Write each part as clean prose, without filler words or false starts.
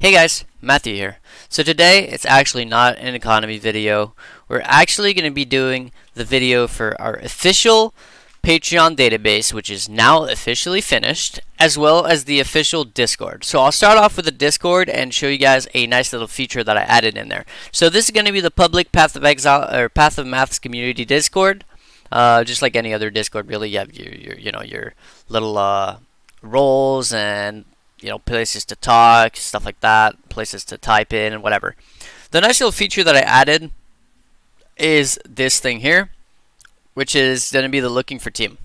Hey guys, Matthew here. So today it's actually not an economy video. We're actually going to be doing the video for our official Patreon database, which is now officially finished, as well as the official Discord. So I'll start off with the Discord and show you guys a nice little feature that I added in there. So this is going to be the public Path of Exile or Path of Maths community Discord. Just like any other Discord, really. You have your little roles and places to talk, stuff like that, places to type in and whatever. The nice little feature that I added is this thing here, which is going to be the looking for team.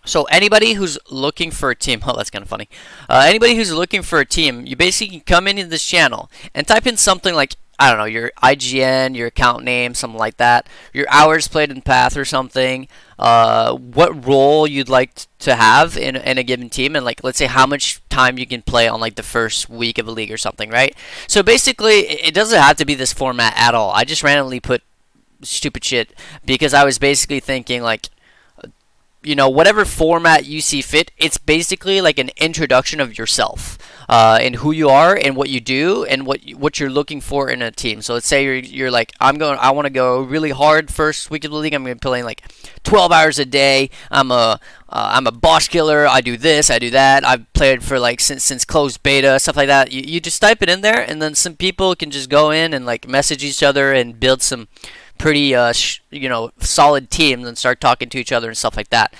So anybody who's looking for a team, oh, that's kind of funny. Anybody who's looking for a team, you basically can come into this channel and type in something like, I don't know, your IGN, your account name, something like that, your hours played in Path or something, what role you'd like to have in a given team, and like let's say how much time you can play on like the first week of a league or something, right? So basically, it doesn't have to be this format at all. I just randomly put stupid shit because I was basically thinking like, whatever format you see fit, it's basically like an introduction of yourself, and who you are and what you do and what you're looking for in a team. So let's say you're like, I want to go really hard first week of the league. I'm going to be playing like 12 hours a day. I'm a boss killer. I do this, I do that. I've played for like since closed beta, stuff like that. You just type it in there, and then some people can just go in and like message each other and build some pretty solid teams and start talking to each other and stuff like that.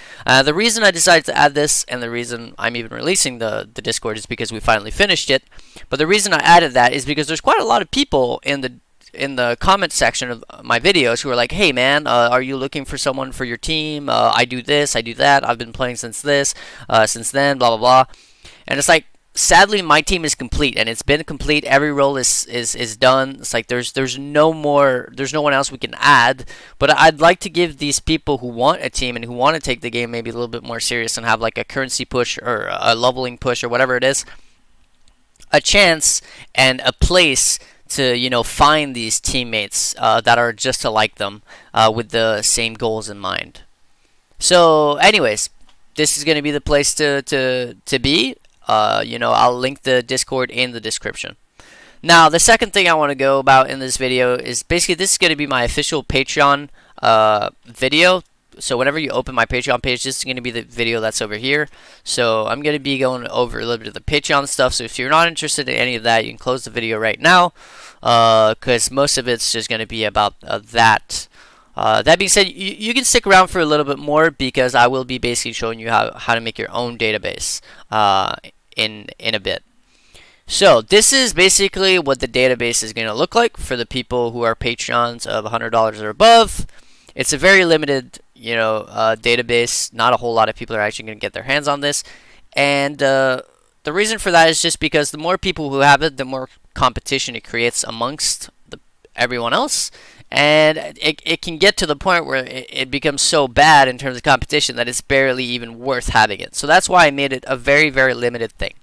The reason I decided to add this, and the reason I'm even releasing the Discord, is because we finally finished it. But the reason I added that is because there's quite a lot of people in the comment section of my videos who are like, hey man, are you looking for someone for your team? I do this, I do that, I've been playing since then, blah blah blah. And it's like, sadly my team is complete, and it's been complete. Every role is done. It's like there's no one else we can add. But I'd like to give these people who want a team and who want to take the game maybe a little bit more serious and have like a currency push or a leveling push or whatever it is, a chance and a place to find these teammates that are just like them, with the same goals in mind. So anyways, this is going to be the place to be. I'll link the Discord in the description. Now, the second thing I want to go about in this video is basically this is going to be my official Patreon video. So whenever you open my Patreon page, this is going to be the video that's over here. So I'm going to be going over a little bit of the Patreon stuff. So if you're not interested in any of that, you can close the video right now, because most of it's just going to be about that. That being said, you can stick around for a little bit more, because I will be basically showing you how to make your own database in a bit. So this is basically what the database is going to look like for the people who are Patreons of $100 or above. It's a very limited database. Not a whole lot of people are actually going to get their hands on this, and the reason for that is just because the more people who have it, the more competition it creates amongst everyone else. And it can get to the point where it becomes so bad in terms of competition that it's barely even worth having it. So that's why I made it a very, very limited thing.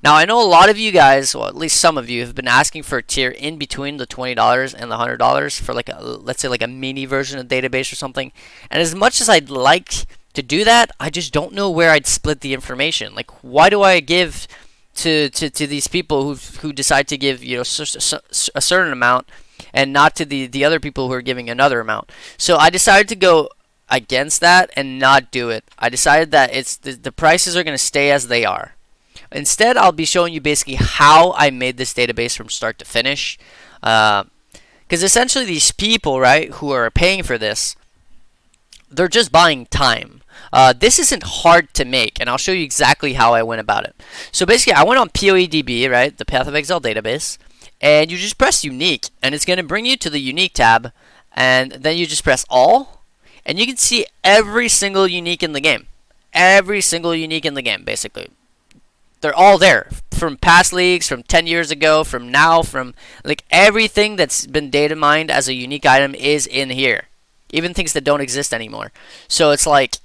Now, I know a lot of you guys, well, at least some of you, have been asking for a tier in between the $20 and the $100 for like let's say like a mini version of database or something. And as much as I'd like to do that, I just don't know where I'd split the information. Like, why do I give to these people who decide to give a certain amount, and not to the other people who are giving another amount? So I decided to go against that and not do it. I decided that the prices are going to stay as they are. Instead, I'll be showing you basically how I made this database from start to finish. Because essentially these people, right, who are paying for this, they're just buying time. This isn't hard to make, and I'll show you exactly how I went about it. So basically, I went on PoEDB, right, the Path of Exile database, and you just press unique, and it's going to bring you to the unique tab, and then you just press all, and you can see every single unique in the game. Every single unique in the game, basically. They're all there, from past leagues, from 10 years ago, from now, from like everything that's been data mined as a unique item is in here. Even things that don't exist anymore. So it's like,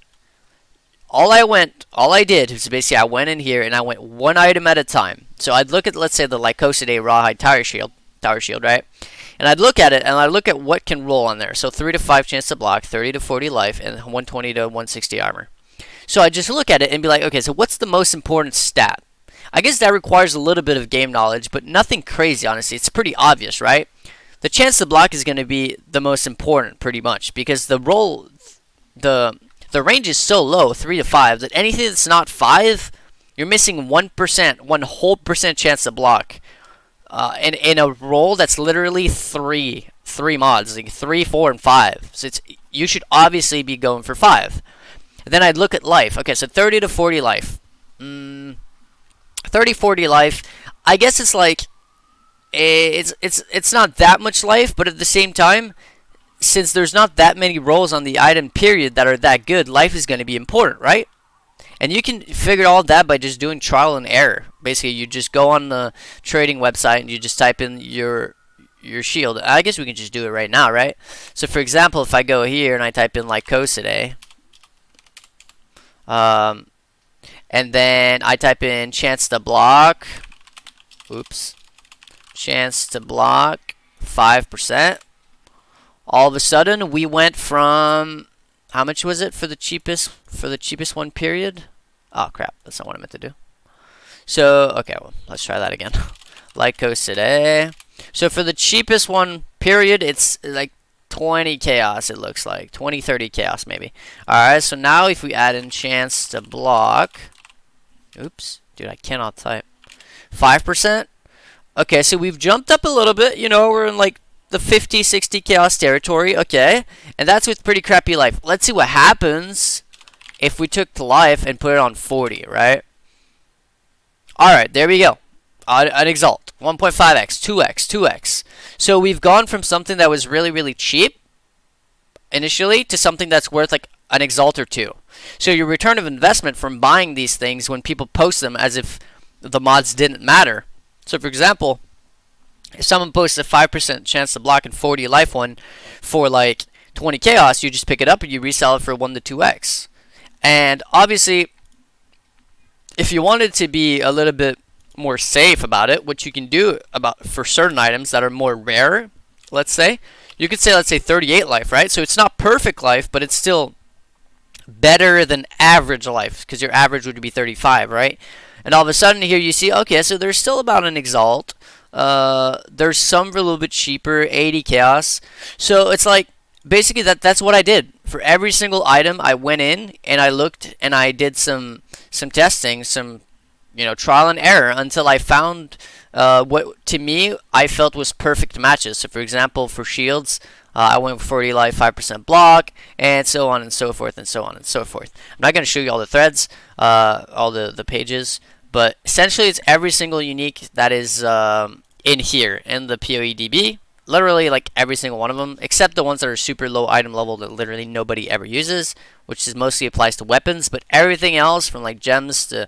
all I did was basically I went in here and I went one item at a time. So I'd look at, let's say, the Lycosidae Rawhide Tower Shield, right? And I'd look at it and I'd look at what can roll on there. So 3 to 5 chance to block, 30 to 40 life, and 120 to 160 armor. So I just look at it and be like, okay, so what's the most important stat? I guess that requires a little bit of game knowledge, but nothing crazy, honestly. It's pretty obvious, right? The chance to block is going to be the most important, pretty much, because the range is so low, 3 to 5, that anything that's not 5, you're missing 1%, 1 whole% chance to block. In a roll that's literally three mods, like 3, 4, and 5. So you should obviously be going for 5. And then I'd look at life. Okay, so 30 to 40 life. 30, 40 life. I guess it's like it's not that much life, but at the same time, since there's not that many rolls on the item period that are that good, life is going to be important, right? And you can figure all that by just doing trial and error. Basically, you just go on the trading website and you just type in your shield. I guess we can just do it right now, right? So for example, if I go here and I type in like today, and then I type in chance to block, chance to block 5%. All of a sudden, we went from, how much was it for the cheapest one period? Oh crap, that's not what I meant to do. So okay, well, let's try that again. Like today. So for the cheapest one period, it's like 20 chaos, it looks like 20, 30 chaos maybe. Alright, so now if we add in chance to block, oops, dude, I cannot type, 5%. Okay, so we've jumped up a little bit, you know, we're in like the 50, 60 chaos territory, okay, and that's with pretty crappy life. Let's see what happens if we took the life and put it on 40, right? Alright, there we go. An exalt, 1.5x, 2x, 2x. So we've gone from something that was really, really cheap initially to something that's worth like an exalt or two. So your return of investment from buying these things when people post them as if the mods didn't matter. So for example, if someone posts a 5% chance to block and 40 life one for like 20 chaos, you just pick it up and you resell it for 1 to 2x. And obviously, if you wanted to be a little bit more safe about it, what you can do for certain items that are more rare, let's say, you could say, let's say 38 life, right? So it's not perfect life, but it's still better than average life, because your average would be 35, right? And all of a sudden here you see, okay, so there's still about an exalt. There's some for a little bit cheaper, 80 chaos. So it's like, basically that's what I did. For every single item, I went in and I looked and I did some testing, some trial and error until I found what to me I felt was perfect matches. So for example, for shields, I went with 40 life, 5% block, and so on and so forth and so on and so forth. I'm not going to show you all the threads, all the pages, but essentially it's every single unique that is in here in the PoEDB. Literally like every single one of them, except the ones that are super low item level that literally nobody ever uses, which is mostly applies to weapons. But everything else, from like gems to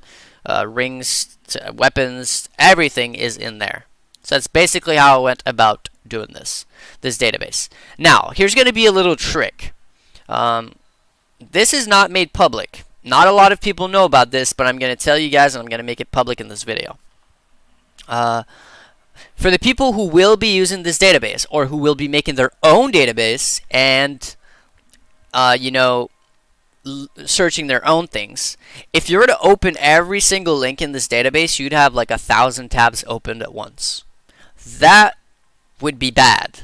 rings to weapons, everything is in there. So that's basically how I went about doing this database. Now, here's going to be a little trick. This is not made public. Not a lot of people know about this, but I'm going to tell you guys, and I'm going to make it public in this video. For the people who will be using this database, or who will be making their own database, and searching their own things, if you were to open every single link in this database, you'd have like 1,000 tabs opened at once. That would be bad.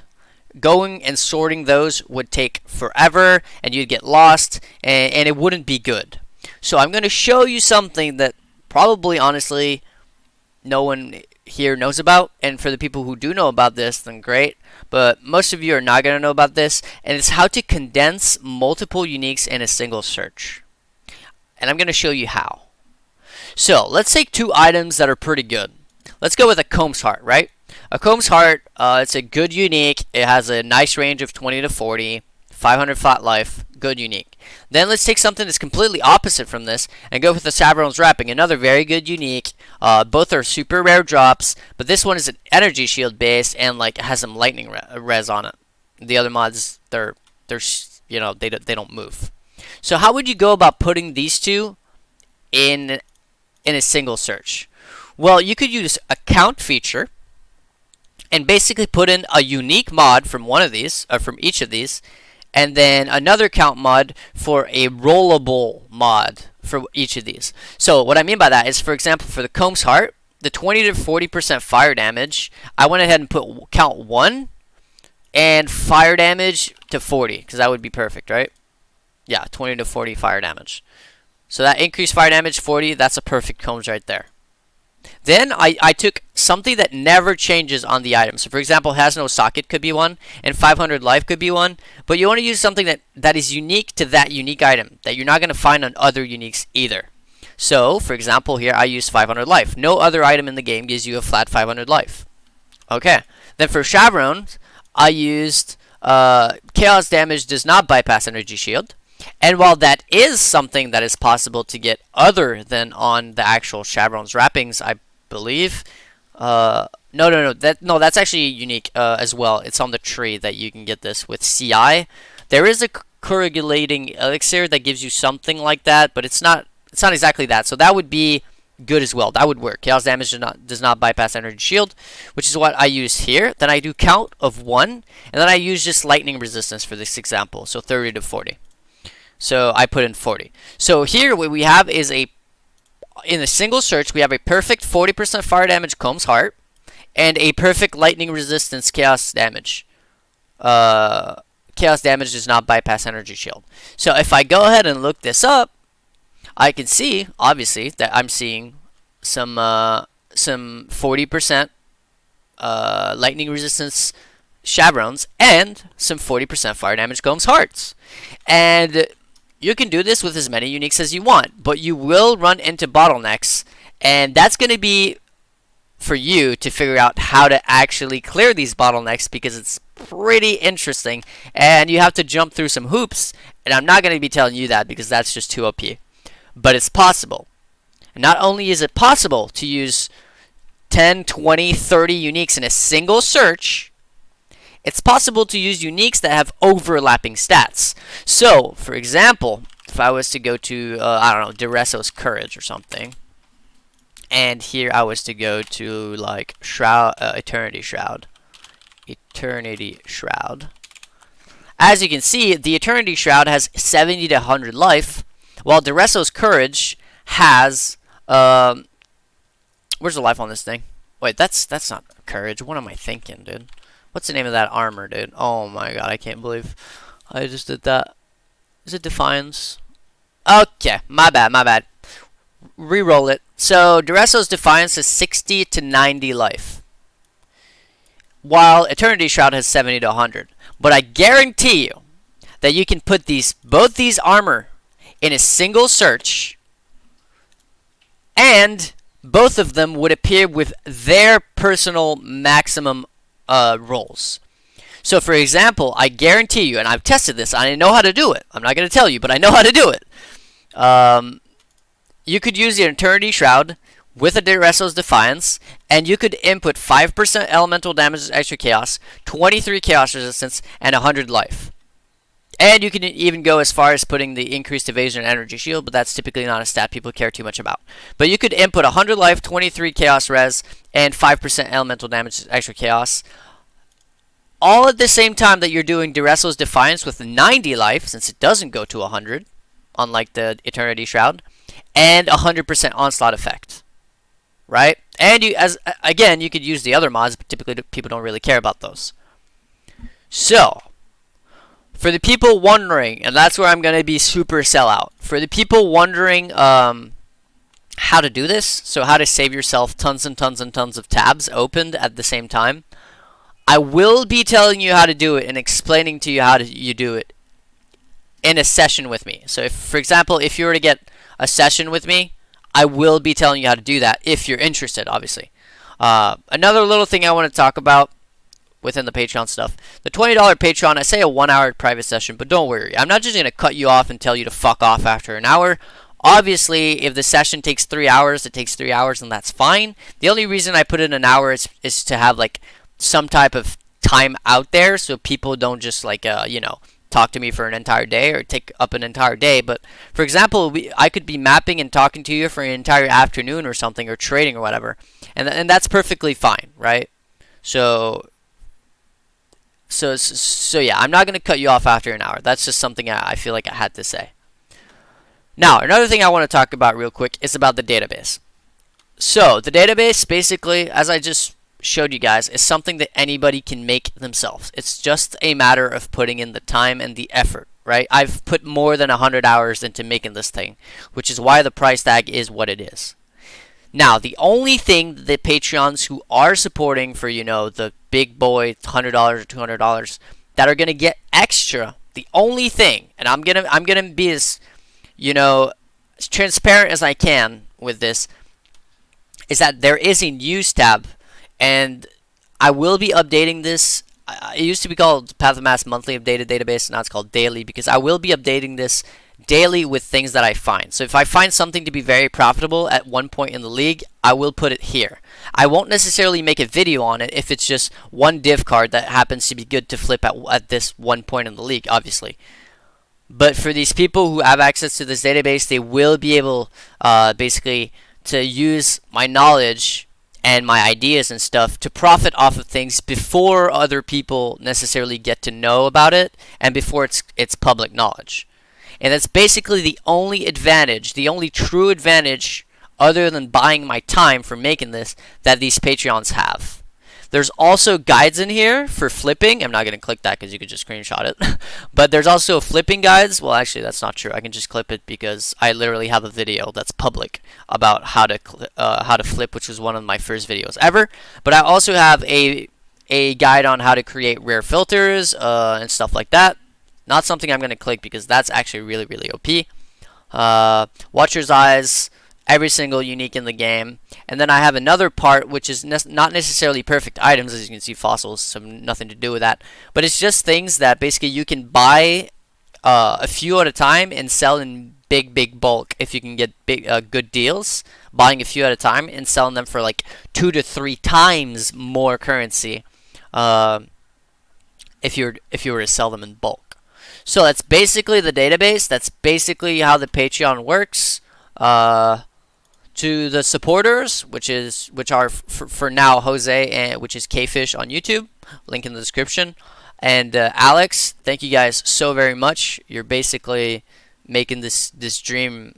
Going and sorting those would take forever, and you'd get lost, and it wouldn't be good. So I'm going to show you something that probably, honestly, no one here knows about, and for the people who do know about this, then great, but most of you are not going to know about this, and it's how to condense multiple uniques in a single search. And I'm going to show you how. So let's take two items that are pretty good. Let's go with a Comb's Heart, right? A Comb's Heart, it's a good unique. It has a nice range of 20 to 40, 500 flat life, good unique. Then let's take something that's completely opposite from this and go with the Sabron's Wrapping, another very good unique. Both are super rare drops, but this one is an energy shield based and like has some lightning res on it. The other mods, they don't move. So how would you go about putting these two in a single search? Well, you could use a count feature and basically put in a unique mod from one of these, or from each of these, and then another count mod for a rollable mod for each of these. So what I mean by that is, for example, for the Combs Heart, the 20 to 40% fire damage, I went ahead and put count 1 and fire damage to 40, because that would be perfect, right? Yeah, 20 to 40 fire damage. So that increased fire damage 40, that's a perfect Combs right there. Then I took something that never changes on the item. So for example, has no socket could be one, and 500 life could be one. But you want to use something that is unique to that unique item, that you're not going to find on other uniques either. So for example, here I used 500 life. No other item in the game gives you a flat 500 life. Okay. Then for Chaperone, I used chaos damage does not bypass energy shield. And while that is something that is possible to get other than on the actual Chaperone's wrappings, I believe. No, that's actually unique as well. It's on the tree that you can get this with CI. There is a coagulating elixir that gives you something like that, but it's not exactly that. So that would be good as well. That would work. Chaos damage does not bypass energy shield, which is what I use here. Then I do count of 1, and then I use just lightning resistance for this example. So 30 to 40. So I put in 40. So here what we have is in a single search, we have a perfect 40% fire damage Combs Heart and a perfect lightning resistance chaos damage. Chaos damage does not bypass energy shield. So if I go ahead and look this up, I can see, obviously, that I'm seeing some 40% lightning resistance Chaperones and some 40% fire damage Combs Hearts. And you can do this with as many uniques as you want, but you will run into bottlenecks, and that's going to be for you to figure out how to actually clear these bottlenecks, because it's pretty interesting, and you have to jump through some hoops, and I'm not going to be telling you that because that's just too OP. But it's possible. And not only is it possible to use 10, 20, 30 uniques in a single search, it's possible to use uniques that have overlapping stats. So, for example, if I was to go to, I don't know, Duresso's Courage or something, and here I was to go to, like, Eternity Shroud. Eternity Shroud. As you can see, the Eternity Shroud has 70 to 100 life, while Duresso's Courage has, where's the life on this thing? Wait, that's not Courage. What am I thinking, dude? What's the name of that armor, dude? Oh my god, I can't believe I just did that. Is it Defiance? Okay, my bad. Reroll it. So, Duresso's Defiance is 60 to 90 life, while Eternity Shroud has 70 to 100. But I guarantee you that you can put both these armor in a single search, and both of them would appear with their personal maximum rolls. So for example, I guarantee you, and I've tested this, I know how to do it. I'm not going to tell you, but I know how to do it. You could use the Eternity Shroud with a Duresso's Defiance, and you could input 5% elemental damage extra chaos, 23 chaos resistance, and 100 life. And you can even go as far as putting the increased evasion and energy shield, but that's typically not a stat people care too much about. But you could input 100 life, 23 chaos res, and 5% elemental damage extra chaos, all at the same time that you're doing Duresso's Defiance with 90 life, since it doesn't go to 100, unlike the Eternity Shroud, and 100% onslaught effect. Right? And again, you could use the other mods, but typically people don't really care about those. So, for the people wondering, and that's where I'm going to be super sellout. For the people wondering how to do this, so how to save yourself tons and tons and tons of tabs opened at the same time, I will be telling you how to do it and explaining to you how you do it in a session with me. So, for example, if you were to get a session with me, I will be telling you how to do that if you're interested, obviously. Another little thing I want to talk about within the Patreon stuff. The $20 Patreon, I say a 1-hour private session, but don't worry. I'm not just going to cut you off and tell you to fuck off after an hour. Obviously, if the session takes 3 hours, it takes 3 hours, and that's fine. The only reason I put in an hour is to have, like, some type of time out there so people don't just, like, talk to me for an entire day or take up an entire day. But for example, I could be mapping and talking to you for an entire afternoon or something, or trading or whatever, and that's perfectly fine, right? So yeah, I'm not going to cut you off after an hour. That's just something I feel like I had to say. Now, another thing I want to talk about real quick is about the database. So, the database, basically, as I just showed you guys, is something that anybody can make themselves. It's just a matter of putting in the time and the effort, right? I've put more than 100 hours into making this thing, which is why the price tag is what it is. Now, the only thing the Patreons who are supporting for, the big boy $100 or $200 that are going to get extra, the only thing, and I'm going to be as, as transparent as I can with this, is that there is a news tab, and I will be updating this. It used to be called Path of Mass Monthly Updated Database, now it's called Daily, because I will be updating this daily with things that I find. So if I find something to be very profitable at one point in the league, I will put it here. I won't necessarily make a video on it if it's just one div card that happens to be good to flip at this one point in the league, obviously. But for these people who have access to this database, they will be able basically to use my knowledge and my ideas and stuff to profit off of things before other people necessarily get to know about it and before it's public knowledge. And that's basically the only advantage, the only true advantage other than buying my time for making this that these Patreons have. There's also guides in here for flipping. I'm not going to click that because you could just screenshot it. But there's also flipping guides. Well, actually, that's not true. I can just clip it because I literally have a video that's public about how to flip, which was one of my first videos ever. But I also have a guide on how to create rare filters and stuff like that. Not something I'm going to click because that's actually really, really OP. Watcher's Eyes, every single unique in the game. And then I have another part which is not necessarily perfect items, as you can see, fossils have nothing to do with that, but it's just things that basically you can buy a few at a time and sell in big bulk if you can get good deals, buying a few at a time and selling them for like 2 to 3 times more currency if you were to sell them in bulk. So that's basically the database. That's basically how the Patreon works. To the supporters, which are for now Jose, and which is Kfish on YouTube, link in the description, and Alex, thank you guys so very much. You're basically making this dream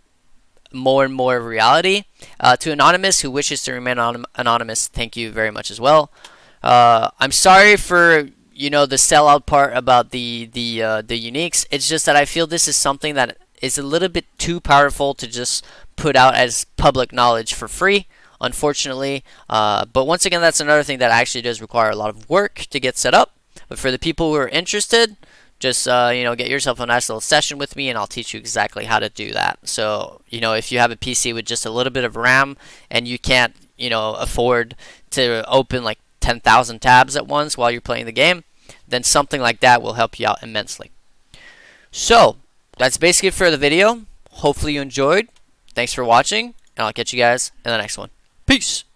more and more of a reality. To Anonymous, who wishes to remain anonymous, thank you very much as well. I'm sorry for the sellout part about the uniques. It's just that I feel this is something that is a little bit too powerful to just put out as public knowledge for free, unfortunately. But once again, that's another thing that actually does require a lot of work to get set up. But for the people who are interested, just get yourself a nice little session with me, and I'll teach you exactly how to do that. So if you have a PC with just a little bit of RAM and you can't afford to open like 10,000 tabs at once while you're playing the game, then something like that will help you out immensely. So that's basically it for the video. Hopefully you enjoyed. Thanks for watching, and I'll catch you guys in the next one. Peace!